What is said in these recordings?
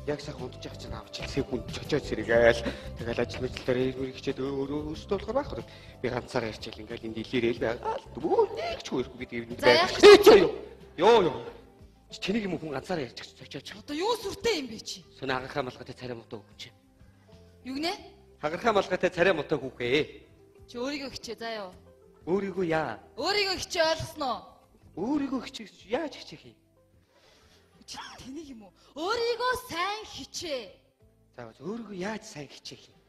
Яг сайхан унтж явах чинь авч секунд чочоод сэргээл тэгэл ажил мэл дээр ирмэр хичээд өөрөө өөртөө болохоор байх. Би ганцаараа ярьчихэл ингээл энд илэрэл байгаа. Дөө нэг ч үгүй бид ирнэ байх. Йоо. Чиний юм хүн ганцаараа ярьчих чочооч. Одоо юу сүртэй юм бэ чи? Сүн агархаа малгайтай царай мотоо өгч. Юу гинэ? Агархаа малгайтай царай мотоо өгөө. Чи өөрийгөө хичээ заяа. Өөрийгөө яа? Өөрийгөө хичээ ойлгосноо? Өөрийгөө хичээх яаж хичээх юм? Чи тэнийг юм уу? Өөрийгөө сайн хичээ. За өөрийгөө яаж сайн хичээх юм?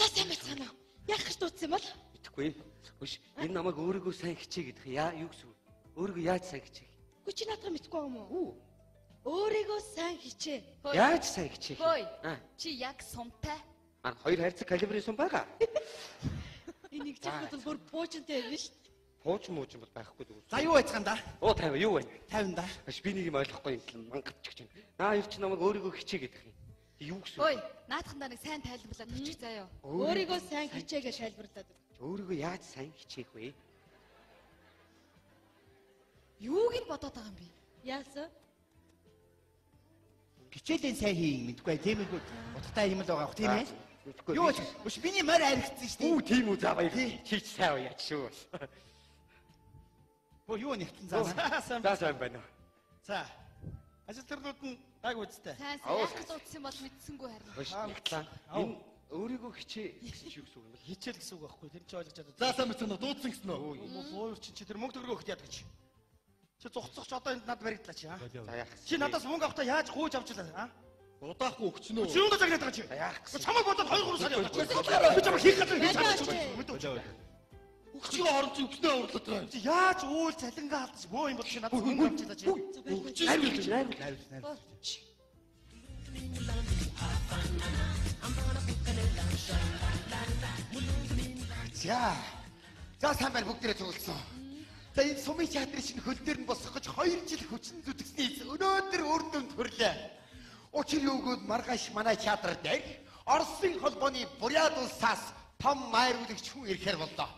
За сайн байна. Яг гэж дуудсан юм бол? Мэдхгүй. Үш энэ намайг өөрийгөө сайн хичээ гэдэг яа юу гэсэн үг? Өөрийгөө яаж сайн хичээх? Үгүй чи надад мэдгүй юм уу? Өөрийгөө сайн хичээ. Яаж сайн хичээх? Хөөе. Чи яг сумтай. Хоёр хайрцаг калибрын сум байгаа. Энийг чихэд бол бүр буужинтай юм шүү дээ. Пууч мууч бол байхгүй дүү. За юу байцгаан да? 50 юу вэ? 50 да. Би нэг юм ойлгохгүй юм мангавч гэж байна. Юу ч намайг өөрийгөө хичээ гэдэг юм. Юу гэсэн үг? Хөөе. Наадхандаа нэг сайн тайлбарлаад өгчих заяа. Өөрийгөө сайн хичээ гэж тайлбарлаад өг. Өөрийгөө яаж сайн хичээх вэ? Юуг нь бодоод байгаа юм бэ? Яасан? Хичээлийн сайн хийн мэдгүй тийм үү? Утгатай юм л байгаа бох тийм ээ? Мэдгүй. Юу ч биш миний морь аригдсан шүү дээ. Тийм үү за баяр. Чич сайн уу яач шүү. Бо юу нэгтэн За сайн байна. За. Ажил төрлүүд нь гайг үстэй. Сайн яг дуудсан бол мэдсэнгүй харин. Хош яглаа. Энэ өөрийгөө хичээ гэсэн чи юу гэсэн үг юм бэ? Хичээл гэсэн үг байхгүй тэр чи ойлгож чаддаг. За сайн мэдсэн үү? Дуудсан гэсэн үү? Буур чи тэр мөнгө төгрөгөө өгөх яадаг чи. Чи зугцчих одоо энд над баригдлаа чи аа. За яах. Чи надаас мөнгө авахтаа яаж гууж авчлаа аа? Удаахгүй өгчнө үү? Чи юунд загнаад байгаа чи? Яах. Чамайг бодоод 2-3 сар яваад. Би чамайг хийх гэдэг хийж байгаа. Өгчгөө хоромч өгснөө уурлаад байгаа. Чи яаж уул цалингаа алдаж бөө юм бол чи надаас мөнгө авчлаа чи. Найр. За сайн байна бүгдээрээ цугласан. За энэ сумын театрын шинэ хөл дээр нь босох гэж 2 жил хүчин зүтгэснээс өнөөдөр үр дүнд хүрлээ. Учир юугод маргааш манай театр дээр Оросын холбооны Буряд улсаас том майр үлэгч хүн ирэхээр боллоо.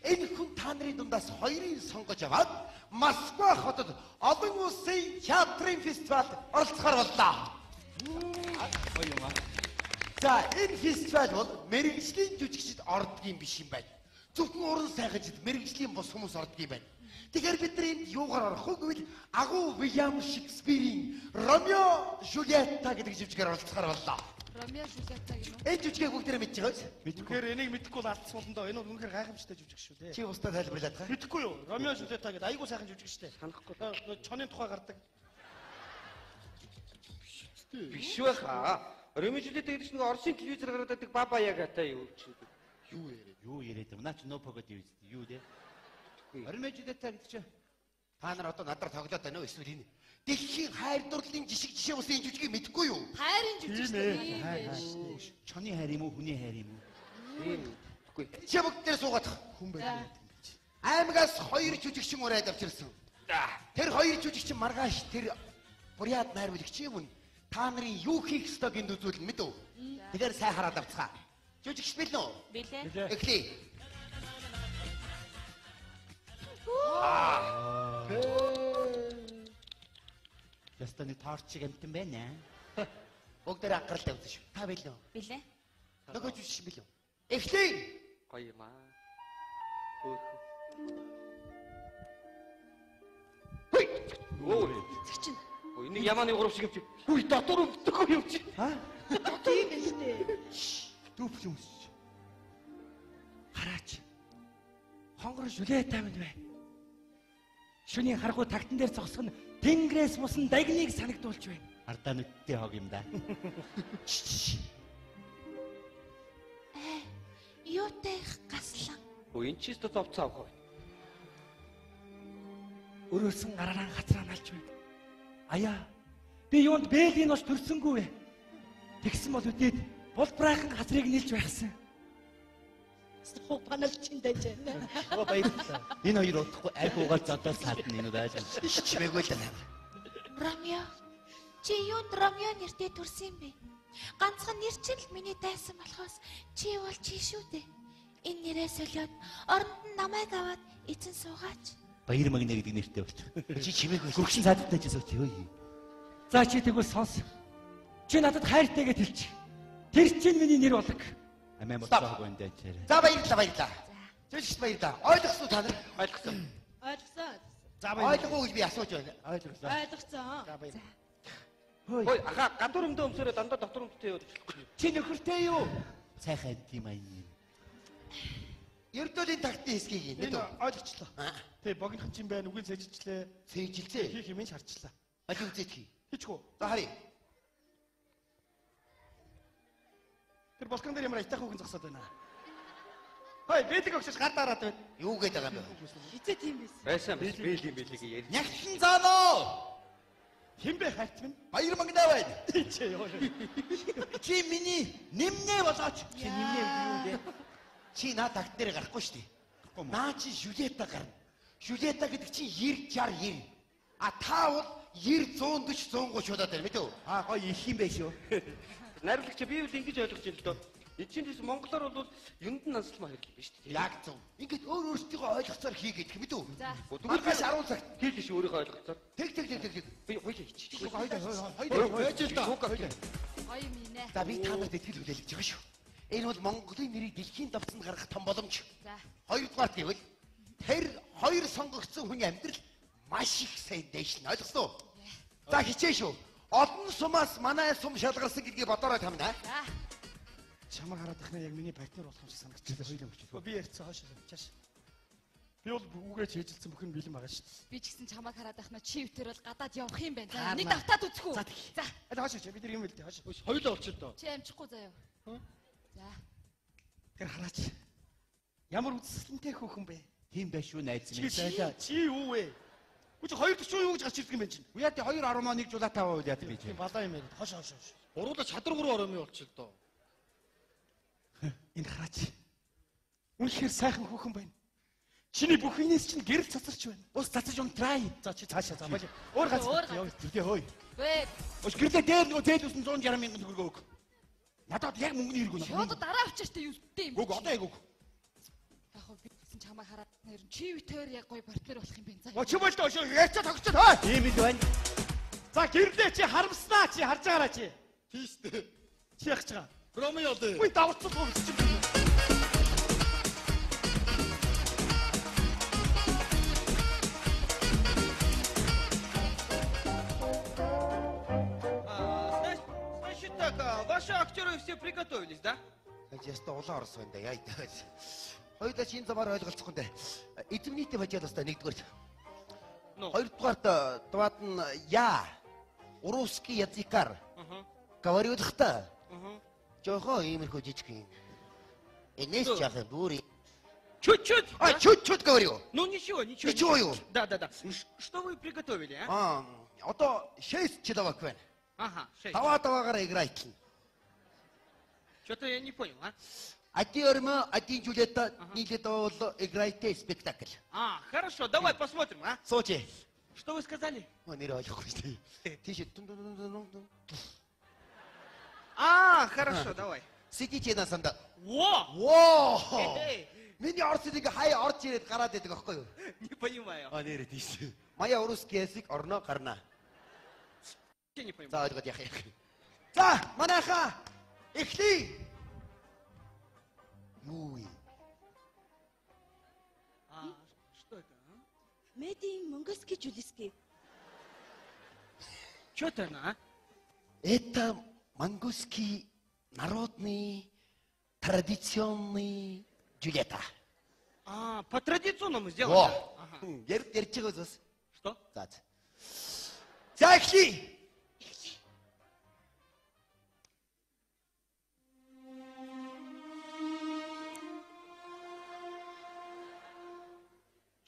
Энэ хүн та нарын дундаас 2-ыг сонгож аваад Москва хотод олон улсын театрын фестивалд оролцохоор боллоо. За энэ фестивал бол мэрэгжлийн жүжигчид ордгийн биш юм байна. Зөвхөн уран сайханчид мэрэгжлийн бус хүмүүс ордог юм байна. Тэгэхээр бид нар энд юугаар орох вэ гэвэл агуу Вильям Шекспирийн Ромео Жюльетта гэдэг жүжигээр оролцохоор боллоо. Ромео Жюльетта гэнэ үү? Энэ жүжигийг бүгдээрээ мэдчихэж байна. Тэгэхээр энийг мэдэхгүй бол алдсан болно доо. Энэ бол үнэхээр гайхамшигтай жүжиг шүү дээ. Чи устдаа тайлбарлаад байгаа. Мэдэхгүй юу? Ромео Жюльетта гэдэг айгуу сайхан жүжиг шүү дээ. Санахгүй. Чоны тухай гардаг. Биш байхаа. Ромео Жюльетта гэдэг чинь Оросын телевизээр гараад байдаг баба ягатай юу чинь. Юу яриад юм? Наач нопогод юу дээ? Ромео Жюльетта гэдэг чинь та нар одоо надаар тоглоод байна уу эсвэл энэ дэлхийн хайр дурлалын жишээ ус энэ жүжигийг мэдэхгүй юу? Хайрын жүжиг шүү. Чоны хайр юм уу, хүний хайр юм уу? Тийм. Үгүй. Чи бүгдээр суугаад хүн байна. Аймагаас 2 жүжигчин ураад авчирсан. Тэр 2 жүжигчин маргааш тэр Буряд найр үлэгч юм уу? Та нарын юу хийх ёстойг энд үзүүл мэдв. Тэгэхээр сайн хараад авцгаа. Жүжигч бэлэн үү? Бэлээ. Эхлэе. Ястаны таарчиг амтан байна. Бүгдээр анхаарал тавьсан шүү. Та бэлэн үү? Бэлээ. Нөгөө жүжигч бэлэн үү? Эхлэе. Гоё юм аа. Ой. Зэгчин. Ой нэг ямааны гурав шиг юм чи. Үй дотор өвдөхгүй юм чи. Тийм ээ шүү дээ. Дүүфл юм. Хараач. Хонгор Жюльетта минь бай. Шүний харгуу тагтан дээр зогсох нь Тэнгэрээс мусан дагныг санагдуулж байна. Ардаа нүдтэй хог юм да. Юутай их гаслан. Ой энэ ч өстө зовцоо авах. Өрөөсөн гараараа хацраа налж байна. Аяа. Би юунд бэлгийн ус төрсөнгүй вэ? Тэгсэн бол үдээд булбраахан хацрыг нийлж байхсан. Суу паналчин дэж байна. Оо баярлалаа. Энэ хоёр удахгүй айгуугаар зодоо саадна энэ удаа. Чимээгүй л байна. Ромео. Чи юунд Ромео нэртэй төрсөн юм бэ? Ганцхан нэр чинь л миний дайсан болохоос чи бол чи шүү дээ. Энэ нэрээ солиод оронд нь намайг аваад эзэн суугаач. Баяр магнаа гэдэг нэртэй болчих. Чи чимээгүй. Хөгшин цаадтай ч сууч юу. За чи тэгвэл сонс. Чи надад хайртайгээ хэлчих. Тэр чинь миний нэр болог. Амиа моцоогүй энэ дээр. За баярлалаа. Зөвшөөрч баярлалаа. Ойлгосон уу та нар? Ойлгосон. Ойлгосон. За баярлалаа. Ойлгоогүй гэж би асууж байна. Ойлголоо. Ойлгосон. За баярлалаа. Хөөе, аха гадуур өмдөө өмсөрөө дандаа дотор өмдтэй яваад ичихгүй. Чи нөхөртэй юу? Сайхан тийм аян. Ердөөлийн тактикийн хэсгийг Энэ нэ дөө. ойлгочлоо. Тэг богинохан чинь байна. Үгүй сэжижлээ. Сэжилзээ. Хийх юм шаарчлаа. Аль үзээд хий. Хийчихв. За харъя. Тэр балкон дээр ямар айтайхан хүүхэн зогсоод байна. Хой, бэлэг өгчөж гар дараад байна. Юу гээд байгаа юм бэ? Хизээ тийм байсан. Байсан биш бэл юм бэлийг яри. Нягтлан зааноо. Хинбэ хайрт минь? Баяр мангнаа байна. Чи ёо. Чи миний нэмнээ болооч. Чи нэмнээ юу вэ? Чи наа такт дээр гарахгүй шүү дээ. Наа чи Жюлета гарна. Жюлета гэдэг чинь 90 60 90. А та бол 90 140 130 удаад байна мэдүү? Аа гоё их юм байх шүү. Найруулагч би бол ингэж ойлгож байна л доо. Энд чинь тийм монголоор бол юунд нь насалмаа хэлдэг юм биш үү? Яг зөв. Ингээд өөр өөрсдийгөө ойлгоцоор хийгээд мэдүү? За. Маргааш 10 цагт Хийлээ ш өөрийнхөө ойлгоцоор. тэг. Би хоёул хийчих. Хоёул. Гоё юм инэ. За би та нарт итгэл хүлээлгэж байгаа шүү. Энэ бол Монголын нэрийг дэлхийн давцанд гаргах том боломж. За. Хоёрдугаар гэвэл тэр хоёр сонгогдсон хүний амьдрал маш их сайн дэшин ойлгосон уу? За хичээ шүү. Олон сумаас манай сум шалгарсан гэдгийг бодорой тамина. За. Чамаа хараад ихнэ яг миний партнер болох юм шиг санагдчихлаа. Хоёул өгч. Би ярьцсан хойш чааш. Би бол үгэж хийжилсэн бүхэн бэлэн байгаа шүү дээ. Би ч гэсэн чамайг хараад байхна чи өвтөр бол гадаад явах юм байна. За нэг давтаад үзэх үү? За. Аль хойш бид нар юм бэл дээ хойш. Хоёулаа олчих доо. Чи амжихгүй заяа. За. Тэр хараач. Ямар үзэсгэлэнтэй хүүхэн бэ? Тийм байх шүү найз Чи байлаа. Чи юу вэ? Үгүй 240 юу гэж гарч ирдэг юм бэ чинь? Уяа тий 2.1 жуулаатаа байвал яд би чи. Балаа юм яриад хойш. Гуруула чадвар гурав орооми олчих доо. Энэ хараач. Үнэхээр сайхан хүүхэн байна. Чиний бүх инээс чинь гэрэл цацарч байна. Ус цацаж унтраа. За чи цаашаа за баяа. Өөр гац. Яа тий хөөе. Вэ. Ус гэрлээ дээр нөгөө зээл үсэн 160 мянган төгрөгөө өг. Надад яг мөнгөний хэрэг Шууд байна. дараа авчиртай юу гэдэг юм. Өг одоо яг өг. Яг хөө би гэсэн чамайг хараад нэр чи өвтөр яг гоё партнер болох юм байна. За. Оо чи бол доо ярьцаа тогтчод хаа. Тийм л байна. За гэрлээ чи харамснаа чи харж байгаараа чи. Тийш дээ. Чи ягч байгаа. Ромео дээ. Үгүй даварцсан уу чи. Значит так, ваши актеры все приготовились, да? Яста улаан орос байна да яа идэж. Хоёулаа чинь замаар ойлголцохгүй дээ. Эзэмнийтэй бажаал баста нэгдүгээр. Ну. Хоёрдугаарт даваатан я урусский языкар говорю-то. Жохо имерхүү жижиг юм. Энэс жаахан дүүри. Чуть-чуть. А чуть-чуть говорю. Ну ничего. Ничего юу? Да. Что вы приготовили, а? А одоо 6 человек байна. Ага, 6. Даваа-даваагаар играйтна. Что-то я не понял, а? Один Ормо, один Джульетта, нийлээд играйте спектакль. А, хорошо, давай посмотрим, а? Сочи. Что вы сказали? Нэр ойлгохгүй шүү дээ. Тийш А, хорошо, давай. сидите на санда. Во! Воо! Эй, Миний орцыг хай орж ирээд гараад байдаг аахгүй юу? не понимаю. А нэрээ тийш. Мая урусский язык орно гарна. Я не понимаю. За ойлгоод яах юм. За, манайхаа эхлэе. Юу вэ? А, что это, а? Медийн монгольский жулиский. Что это она, а? Это монгольский народный традиционный Джульетта. А, по традиционному сделано. Во. да? Ага. Ярьж байгаа зүс. Что? За. За эхлэе.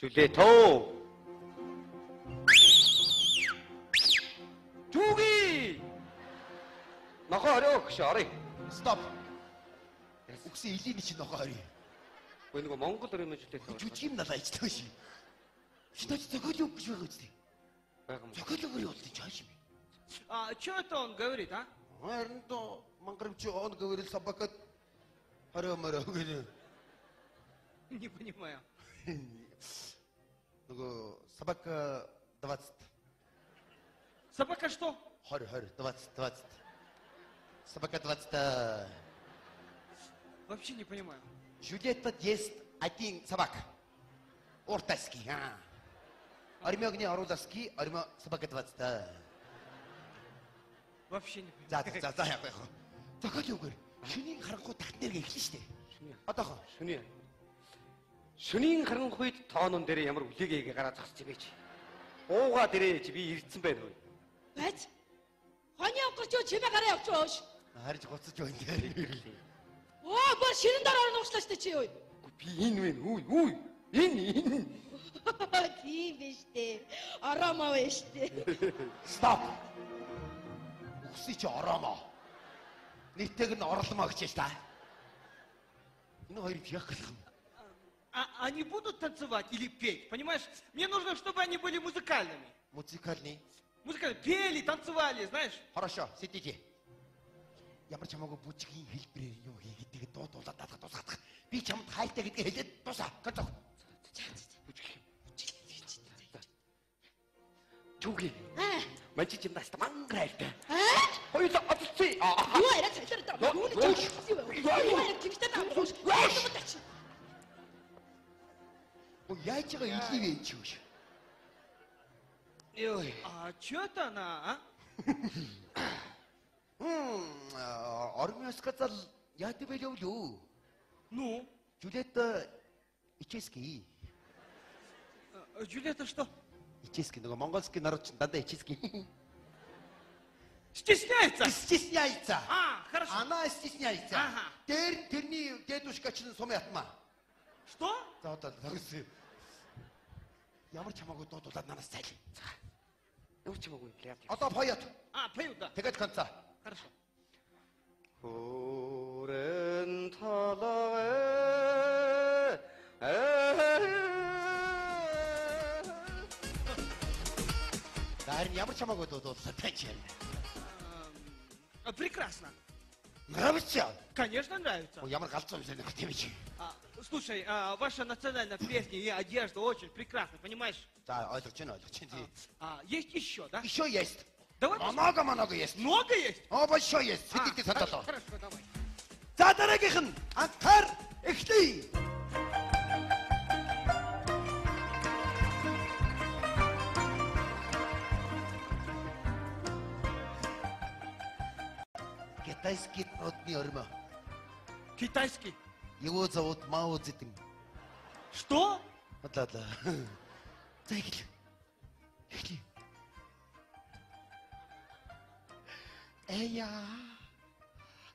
줄레토. 주기. 너가 어려 그시 어리. Стоп. Үгсэн илийн чинь ногоо орё. 왜 이거 몽골 들으면 줄레토. Жүжиг юм налаа ичтэй ши. Шинэ зөкөл үг гэж байгаа үстэй. Зөкөл өгөр юу гэдэг чааш юм. А, что это он говорит, а? Харин то мангэрч он говорил собака хараа-мараа гэнэ. Не понимаю. Нөгөө собака 20. Собака что? 20 20 20. Собака 20. Вообще не понимаю. Джульетта ест один собак. Ортайский. Ормёгни орудовский, ормё собака 20. Вообще не понимаю. За яг яг. Зохиол үгээр. Шөнийн харанхуй тагт нэргээ эхлэн штэ. Одоохоо. Шөнийн харанхуйд тоонон дээр ямар үлээгээ гараа зогсож байгач. Ууга дээрээ чи би ирдсэн байна уу? Бац. Хоны авгарч юу чимээ гараа явж байгаа ш. Харж гоцож байна дээр. Оо бүр ширэн дараа нууцлаа штэ чи юу. Би энэ вэ? Үй. Энэ. Тийм биш дээ. Арамаа биш дээ. Стоп. Үхсий чи ороомоо. Нийтэйг нь орломоо гэж та. Энэ хоёр яг гэх юм. Они будут танцевать или петь, понимаешь? Мне нужно, чтобы они были музыкальными. Музыкальный. Музыкальные. Пели, танцевали, знаешь? Хорошо, сидите. Ямар ч хамаагүй бүжгийн хэлбэрээр юу хийгээд дуудуулаад дуусгах. Би чамд хайлтаа гэдгийг хэлээд дуусаа. Ганцхан. Чүгэ. Мачи чим наста манграйта. Аа? Хоёулаа оцсон. Юу яриа цайлаар даа. Юу нэг юм. Юу яриа тэмцтэй даа. Оо яаж байгаа илээ вэ чи юу? Ёо. Что это она, Ормёс сказал, я тебя люблю. Ну? Джульетта ичээский. Джульетта что? Ичээский, нөгөө монгольский народ ч дандаа ичээский. Стесняется? Стесняется. Хорошо. Она стесняется. Ага. Тэрний дедушка чинь сум ятма. Что? За одоо төгс. Ямар ч хамаагүй дуудуулаад надаас цайл. Юу ч юмгүй яа. Одоо поёт. Поют, да. Тэгээд конца. Хорошо. Хүрэн талаа. Харин ямар ч хамаагүй дуудуулаад тач юм. Прекрасно. Нравится? Конечно, нравится. Ямар галзуу юм санах тийм чи. Слушай, ваша национальная песня и одежда очень прекрасна, понимаешь? За ойлгож байна. Есть еще, да? Еще есть. Давай. Много есть. Много есть? Большой есть. Сидите сатало. Хорошо, давай. За дараагийнх нь анхаар эхлэе. Китайский родный ормо. Китайский. Его зовут Мао Цзэдун. Что? Да. За эхлэе. Эя.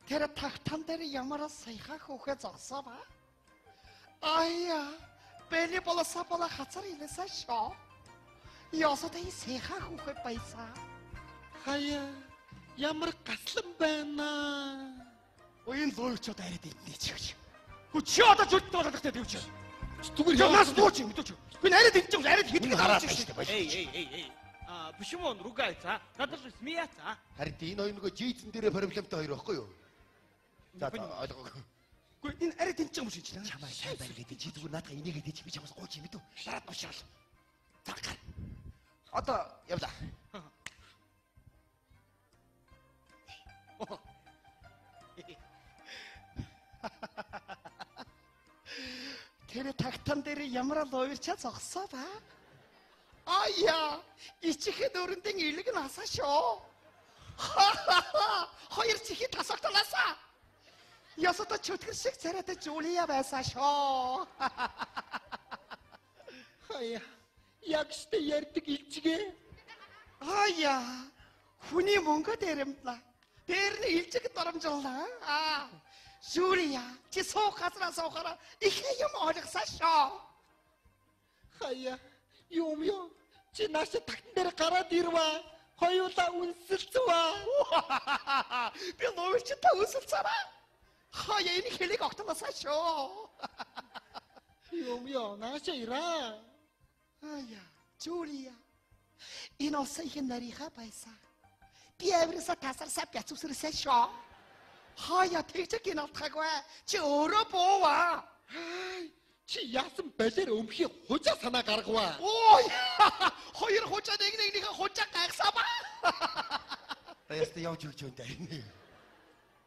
Тэр тагтан дээр ямар саяхан хөөхэ зогсоо ба? Ая. Бэли болосоо хацар илээсаа шоо. Ясатай саяхан хөөхэ байсан. Хаяа. Ямар гаслан байна. Уян луучууд арайд иднэ ч гэж. Чи одоо зүрт болгохтой дэвч. Зүгээр Ямаас лууч юм дөөч. Би арайд идэж байгаа арайд Энэ хийдэг хараад гэж байна шүү дээ. Эй. Почему он ругается, а? Надо же смеяться, а? Харин энэ хоёр нөгөө жийзэн дээрээ проблемтай хоёр байхгүй юу? За ойлгоо. Гэхдээ энэ арайд идэж байгаа юм шиг чинь. Чамаа сайн байна гэдэг чи зүгээр наадах инээгээд чи би чамаас гооч юм мэдв. Шараад уушаал. За гар. Одоо явла. Тэр тагтан дээр ямар луурчаа зогсоо ба? Ая, ичихээ дөрөндөн илэг нь асаа шоо. Хоёр чихий тасагтлаасаа. Ясата чөтгөр шиг царайтай Жулия байсан шоо. Хаяа, яг штэ ярддаг илжгээ. Ая, хүний мөнгө дээрэмлээ. Тэр нь илжиг доромжлаа. Жулия, чи суух газраа суухаараа их юм ойлгосоо шоо. Хаяа, юм. Чи нааш тагтан дээр гараад ирваа. Хоёулаа үнсэлцваа. Би луурчтай үнсэлцээрээ. Хаяа энэ хэлийг огтлосоо шоо. Юм, нааш ираа. Ая, Жулия. Энэ осхийн нарийнхаа байсан. Би авирсаа тасарсаа бяцусрасаа шоо. Хаяа тэгж гиналтхаггүй. Чи өөрөө буува. Чи яасан балер өмхийн хужаа санаа гаргаваа. Ой! Хоёр хужаа нэгнийхээ хужаа гайхсаа ба. Таяст явж өгч өнтэй.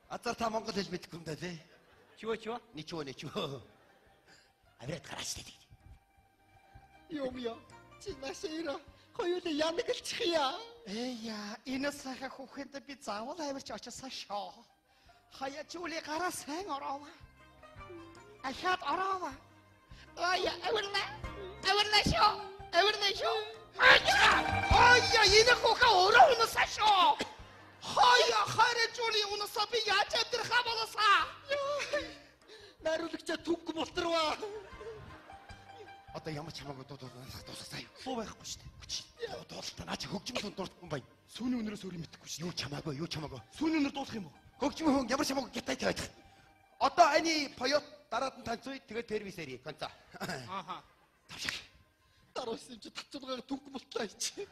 Азар та монгол хэл мэдэхгүй юм да тий. Чего? Ничего. Авраад гараач тий. Юмья. Чи нашира. Хоёулаа янаг элчихъя. Яа, энэ сайхан хүүхэнд би заавал авирч очисаа шоо. Хаяа чүли гараа сайн ороо. Ахаад ороо. Ая, авирна шоо. Ая, энэ хүүхэн өөрөө унасаа шоо. Хаяа, хараа чүли унасаа би яаж амьдрахаа болосаа. Наруулагчаа түнг болторваа. Одоо ямар ч хамаагүй дуусгасаа юу. Суу байхгүй шүү дээ. Дуулалтаа наа чи хөгжмөл дуусахгүй юм байна. Сүүний өнөрөөс өөр юм мэдэхгүй шүү. Юу чамаагүй. Сүүний өнөр дуулах юм уу? Хөгжмөн хүн ямар ч хамаагүй гятай тавиад. Одоо ани поёт дараад нь танцуй тэгээд первисэри конца. Ааха. Тавшиг. Даруусан чи татцуулгаа түнг болтлаа чи.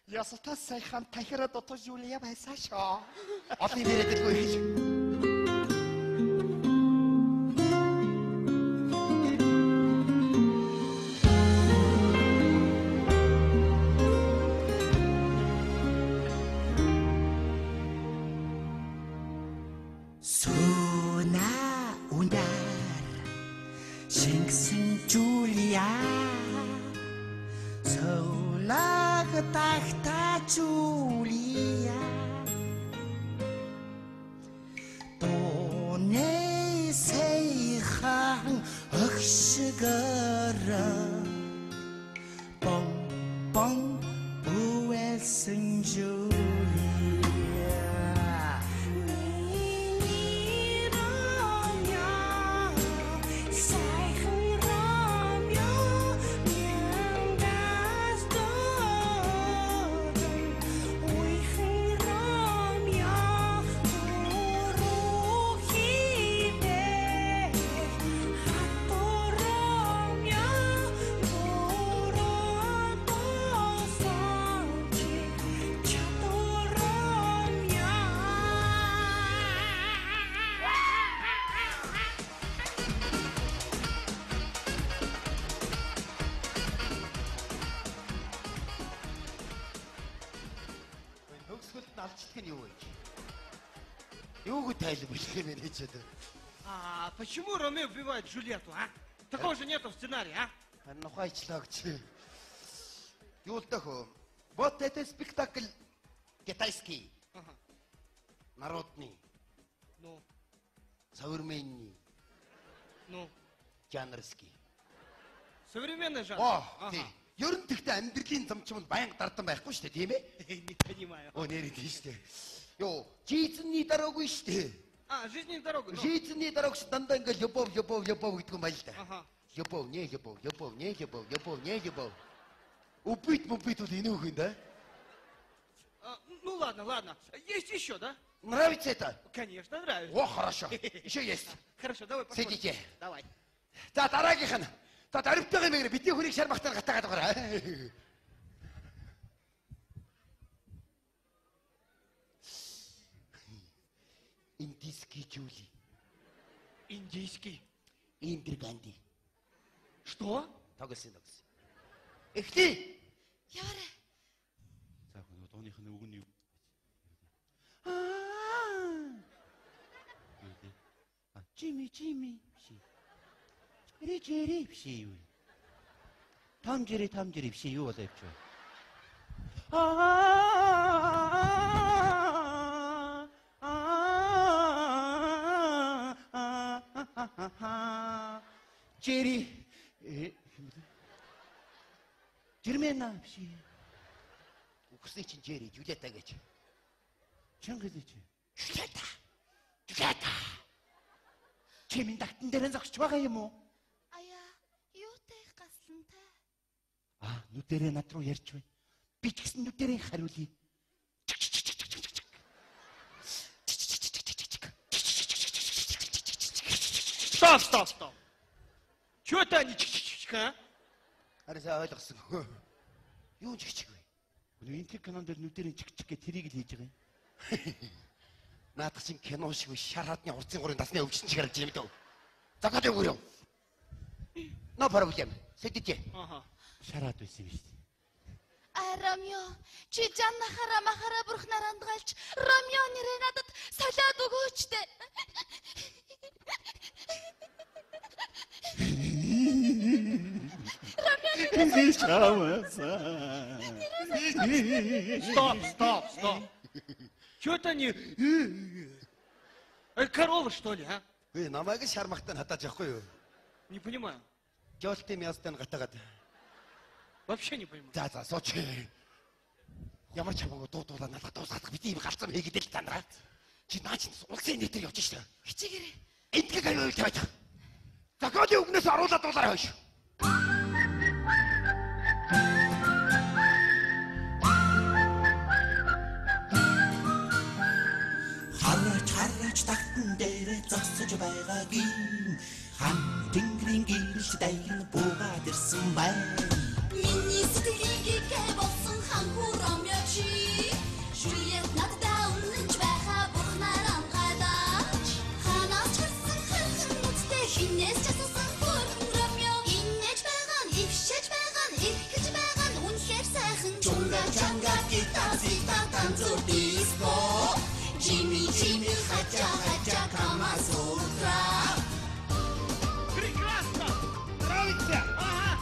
Ясалтай сайхан тахираа дотор Жулия байсаа шоо. Олон юм яриадаггүй хийж. Шингэсэн Жулия Суулаг тахта Жулия Донэ сайхан өгшгөр Бом бүэлсэн Жулия А почему Ромео убивает Джульетту, а? Такого же нету в сценарии, а? Нухайчлагч. Юу л дөхөө. Вот это спектакль китайский. Ага. Народный, Ну, современный, жанрский. современный жанр. Оо, тий. Ер нь тэгтээ амьдралын замчмд баян дардан байхгүй шүү дээ, тийм ээ? Не понимаю. Оо, нэр тийм шүү дээ. Йоо, жизненный дорогой шүү дээ. А, жизненная дорога. Ну. Жизненный дорогч дандаа ингээл любовь гэдэг юм байл да. Ага. Любовь, не любовь. Убить бол энэ үхэн да? Ну ладно. Есть еще, да? Нравится это? Конечно, нравится. О, хорошо. Еще есть. Хорошо, давай посмотрим. Сидите. Давай. За дараагийнх нь. За даривтайгаа мэгэр бидний хүрийг шармахтаар гатаагаад байгаа. Индийский Жули. Индийский. Индир Ганди. Что? Тоглосон. Эхлэе. Яваарай. За дууных нь үг нь юу? Jimmy Jerry биш юу? Tom Jerry биш юу болоо явж байна. Jerry Жирмена биш. Үхсний чинь Jerry Julieta гэж. Чангал чи. Julieta. Чи минь тагтан дээр зогсож байгаа юм уу? Аяа, юутай гаслантай. Нүдэрээ над руу ярьж байна. Би ч гэсэн нүдэрээ хариулъя. Стоп. Чего это они а? Арисаа ойлгосон. Юу чигчиг вэ? Энэ кинон дээр нүдэрээ чиг гэж тэрийг л хийж байгаа юм. Наадах чинь кино шиг шараадны урцын гурын дасны өвчин шиг харагдаж юм дөө. Закаад өгөөрэй. No problem. Сэдэж. Ага. Шараад байсан юм шүү дээ. Ромео, чи жаннахаараа махаараа бурхнаар андгаалж Ромео нэрээ надад солиод өгөөч дээ. Стоп. Чё это они? Корова, что ли, а? Намайг шармахтаа хатааж явахгүй юу? Не понимаю. Жолтын мястан гатагаад. Вообще не понимаю. За сууч. Ямар ч хамаагүй дуудуулаа надад дуусгах бид ийм галзам хийгээд л танараа. Чи наач улсын нийтээр явж штэ. Хичээгээрээ. Эндгийг аюул тавьж. Закоодын үгнээс оруулаад дуулаарай хойш. Хараач тагтан дээрээ зогсож байгаагийн хам тэнгэрийн гэрэлж дайган буугаад ирсэн байна. Миний сэтгэлийг болсон ханхуу Ромео чи Juliet надад өмнөж байхаа бурхнаар ангадаач ханаач харсан хархан нүдтэй хинээс ч асуусан бүрэн Ромео инээж байгаа нь ившэж байгаа нь эрхэж байгаа нь үнэхээр сайхан чунга гитазита танцур диско Jimmy хача камасутра. Прекрасно! Нравится? Ага!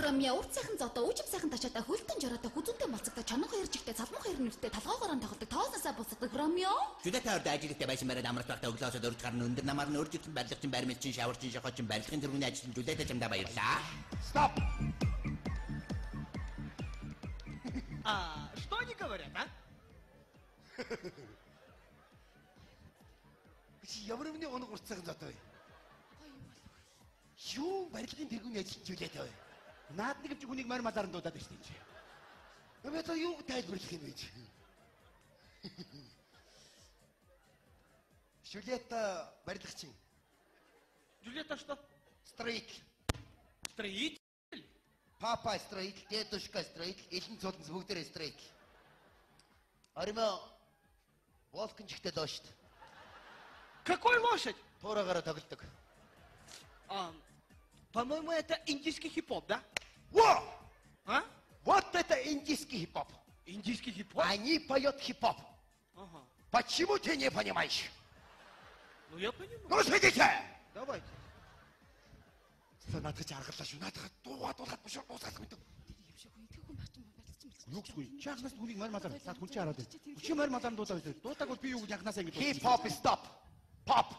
Ромео урт сайхан зодоо үжим сайхан тачаата хөлтөн жороотой хүзүүнтэй малцагтай чанан хоёр жигтэй салман хоёр нүртэй талгаагаараа тоглодог тоолносоо бусдаг Ромео. Жүдэ таард ажилттай байсан бараад амралт багтаа өглөөсөө дөрөв гарна өндөр намаар нь өржигдсэн барилгачин баримлчин шаварчин шохочин барилгын тэргүүний ажилтан жүлдэ чамдаа баярлаа. Стоп. Что они говорят, а? Чи ямар нэгний оног урт сайхан зодоо. Юу барилгын тэргүүний ажилтан жүлээд бай. Наад нэг ч хүнийг мар малаар нь дуудаад байна шүү дээ. Намайг юу тайлбарлах юм бэ? Julieta барилгачин. Джульетта что? Строитель. Строитель? Папа строитель, дедушка строитель, элен цолнс бүгдээрээ строитель. Аримаа волкончигтэй лошадь. Какой лошадь? Туураагаараа тоглодог. По-моему, это индийский хип-хоп, да? Во! А? Вот это индийский хип-хоп. Индийский хип-хоп? Они поют хип-хоп. Ага. Почему ты не понимаешь? Ну, я понимаю. Ну, садитесь! Давайте. Надад ч аргалаа шүү. Надад дуулаад биш дуусгах юм. Юу гэсгүй? Чи анхнаас хүнийг мар малаар саад хүн чи хараад байна. Чи мар малаар дуудаа байсан. Дуудаг бол би юу гэж анхнаас ингэж Hip-hop stop. Pop.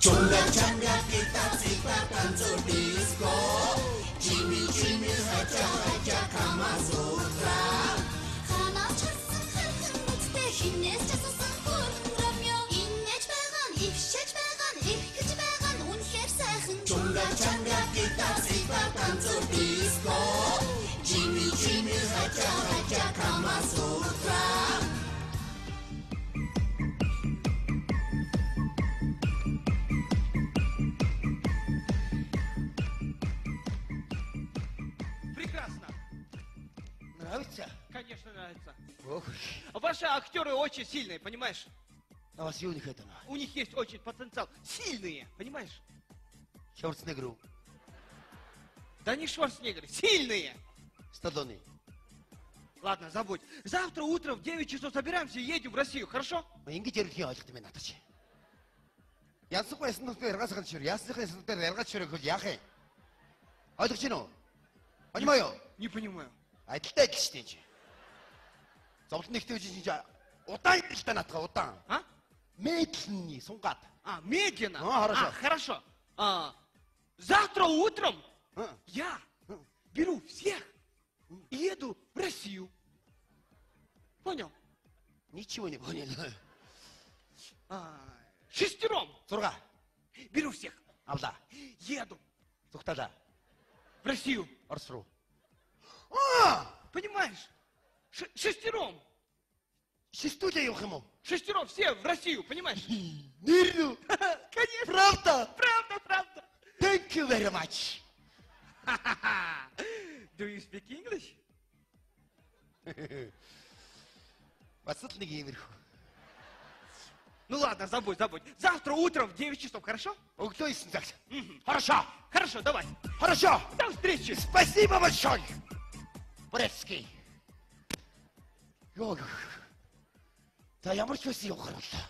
Чунга гитазита танцур диско Jimmy хача камасутра. Ханаач харсан хархан нүдтэй хинээс ч асуусан бүрэн Ромео инээж байгаа нь ившэж байгаа нь эрхэж байгаа нь үнэхээр сайхан Чунга гитазита танцур диско Jimmy хача камасутра. Прекрасно. Нравится? Конечно, нравится. Ох. Ваши актеры очень сильные, понимаешь? А вас юу нэх это? У них есть очень потенциал. Сильные, понимаешь? Шварценеггер. Да не Шварценеггеры, сильные. Сталлоне. Ладно, забудь. Завтра утром в 9 часов собираемся и едем в Россию, хорошо? Ингэж ярих ойлголт юм надад чи. Янсах байсан нь яргаас гал шир. Ясныхын эсэлдээр яргаж ширэх хөл яах юм? Ойлгож байна уу? Понимаю. Не понимаю. Адилтай адил шүү дээ чи. Зовлон нэгтэй үжин чи удаан идэлтэй натгаа удаан. А? Медленный сунгаад. Медленно. Хорошо. Хорошо. Завтра утром А. я беру всех и еду в Россию. Понял? Ничего не понял. Шестером. Зурга. Беру всех. Авла. Еду Зухтала. в Россию. Орос руу. Понимаешь? Шестером. Шестуля явах юм уу? Шестером все в Россию, понимаешь? Нэр. Конечно. Правда? Правда. Thank you very much. Do you speak English? Бас л нэг иймэрхүү. Ну ладно, забудь. Завтра утром в 9 часов, хорошо? Өглөө 9 цагт. Хорошо. Хорошо, давай. Хорошо. До встречи. Спасибо большое. Брецкий. Ёо. За ямар ч байсан явах хэрэгтэй.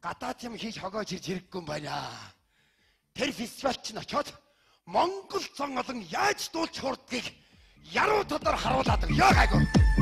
Гадаад юм хийж хогоож ирж хэрэггүй юм байна. Тэр фестивал чинь очоод Монгол цон олон яаж дуулж хурдгийг яруу тодор харуулад өгөө гайгүй.